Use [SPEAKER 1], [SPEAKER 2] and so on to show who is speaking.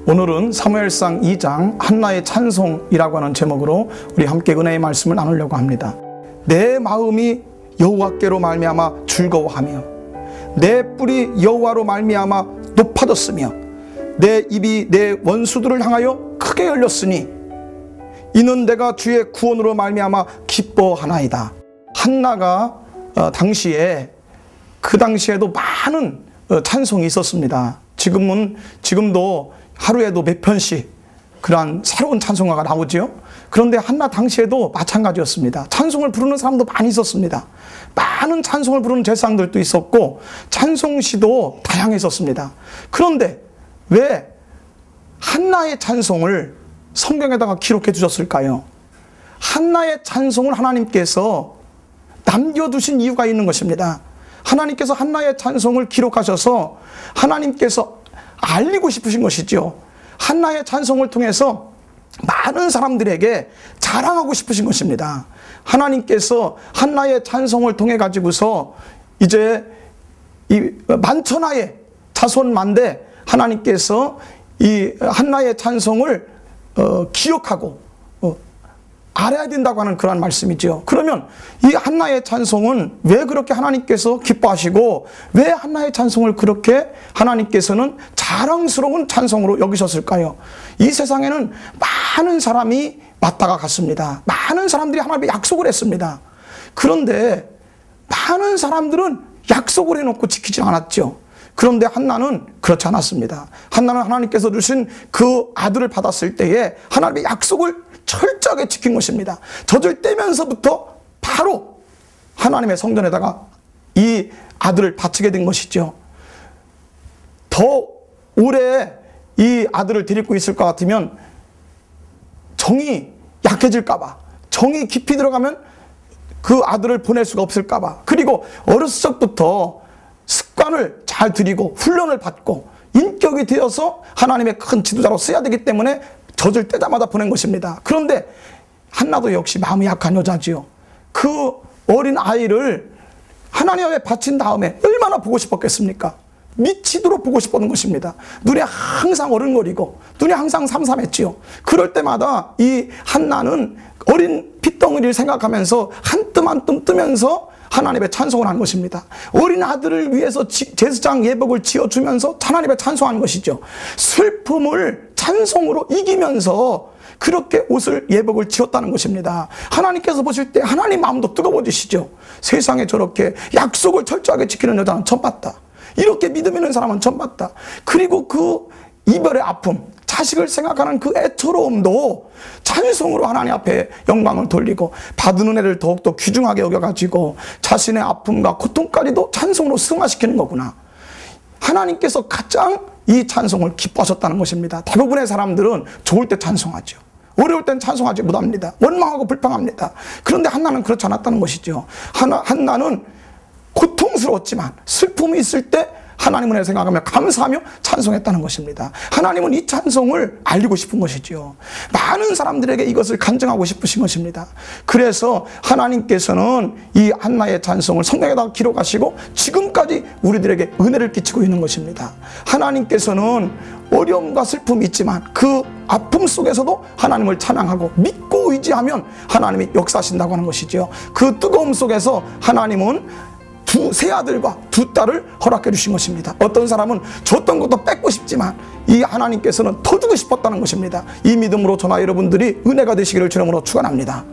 [SPEAKER 1] 오늘은 사무엘상 2장 한나의 찬송이라고 하는 제목으로 우리 함께 은혜의 말씀을 나누려고 합니다. 내 마음이 여호와께로 말미암아 즐거워하며 내 뿔이 여호와로 말미암아 높아졌으며 내 입이 내 원수들을 향하여 크게 열렸으니 이는 내가 주의 구원으로 말미암아 기뻐하나이다. 한나가 그 당시에도 많은 찬송이 있었습니다. 지금도 하루에도 몇 편씩 그러한 새로운 찬송가가 나오죠. 그런데 한나 당시에도 마찬가지였습니다. 찬송을 부르는 사람도 많이 있었습니다. 많은 찬송을 부르는 제사장들도 있었고 찬송시도 다양했었습니다. 그런데 왜 한나의 찬송을 성경에다가 기록해 주셨을까요? 한나의 찬송을 하나님께서 남겨두신 이유가 있는 것입니다. 하나님께서 한나의 찬송을 기록하셔서 하나님께서 알리고 싶으신 것이죠. 한나의 찬송을 통해서 많은 사람들에게 자랑하고 싶으신 것입니다. 하나님께서 한나의 찬송을 통해 가지고서 이제 이 만천하의 자손만대 하나님께서 이 한나의 찬송을 기억하고 알아야 된다고 하는 그런 말씀이죠. 그러면 이 한나의 찬송은 왜 그렇게 하나님께서 기뻐하시고 왜 한나의 찬송을 그렇게 하나님께서는 자랑스러운 찬송으로 여기셨을까요? 이 세상에는 많은 사람이 왔다가 갔습니다. 많은 사람들이 하나님의 약속을 했습니다. 그런데 많은 사람들은 약속을 해놓고 지키지 않았죠. 그런데 한나는 그렇지 않았습니다. 한나는 하나님께서 주신 그 아들을 받았을 때에 하나님의 약속을 철저하게 지킨 것입니다. 젖을 떼면서부터 바로 하나님의 성전에다가 이 아들을 바치게 된 것이죠. 더 오래 이 아들을 데리고 있을 것 같으면 정이 약해질까봐, 정이 깊이 들어가면 그 아들을 보낼 수가 없을까봐, 그리고 어렸을 적부터 습관을 잘 들이고 훈련을 받고 인격이 되어서 하나님의 큰 지도자로 써야 되기 때문에 젖을 떼자마자 보낸 것입니다. 그런데 한나도 역시 마음이 약한 여자지요. 그 어린 아이를 하나님 앞에 바친 다음에 얼마나 보고 싶었겠습니까? 미치도록 보고 싶었던 것입니다. 눈에 항상 어른거리고 눈이 항상 삼삼했지요. 그럴 때마다 이 한나는 어린 핏덩어리를 생각하면서 한 뜸 한 뜸 뜨면서 하나님의 찬송을 한 것입니다. 어린 아들을 위해서 제사장 예복을 지어주면서 하나님의 찬송한 것이죠. 슬픔을 찬송으로 이기면서 그렇게 옷을 예복을 지었다는 것입니다. 하나님께서 보실 때 하나님 마음도 뜨거워지시죠. 세상에 저렇게 약속을 철저하게 지키는 여자는 처음 봤다. 이렇게 믿음 있는 사람은 처음 봤다. 그리고 그 이별의 아픔, 자식을 생각하는 그 애처로움도 찬송으로 하나님 앞에 영광을 돌리고 받은 은혜를 더욱더 귀중하게 여겨가지고 자신의 아픔과 고통까지도 찬송으로 승화시키는 거구나. 하나님께서 가장 이 찬송을 기뻐하셨다는 것입니다. 대부분의 사람들은 좋을 때 찬송하죠. 어려울 땐 찬송하지 못합니다. 원망하고 불평합니다. 그런데 한나는 그렇지 않았다는 것이죠. 한나는 고통스러웠지만 슬픔이 있을 때 하나님 은혜를 생각하며 감사하며 찬송했다는 것입니다. 하나님은 이 찬송을 알리고 싶은 것이지요. 많은 사람들에게 이것을 간증하고 싶으신 것입니다. 그래서 하나님께서는 이 한나의 찬송을 성경에다 기록하시고 지금까지 우리들에게 은혜를 끼치고 있는 것입니다. 하나님께서는 어려움과 슬픔이 있지만 그 아픔 속에서도 하나님을 찬양하고 믿고 의지하면 하나님이 역사하신다고 하는 것이죠. 그 뜨거움 속에서 하나님은 세 아들과 두 딸을 허락해 주신 것입니다. 어떤 사람은 줬던 것도 뺏고 싶지만 이 하나님께서는 더 주고 싶었다는 것입니다. 이 믿음으로 저나 여러분들이 은혜가 되시기를 주님으로 축원합니다.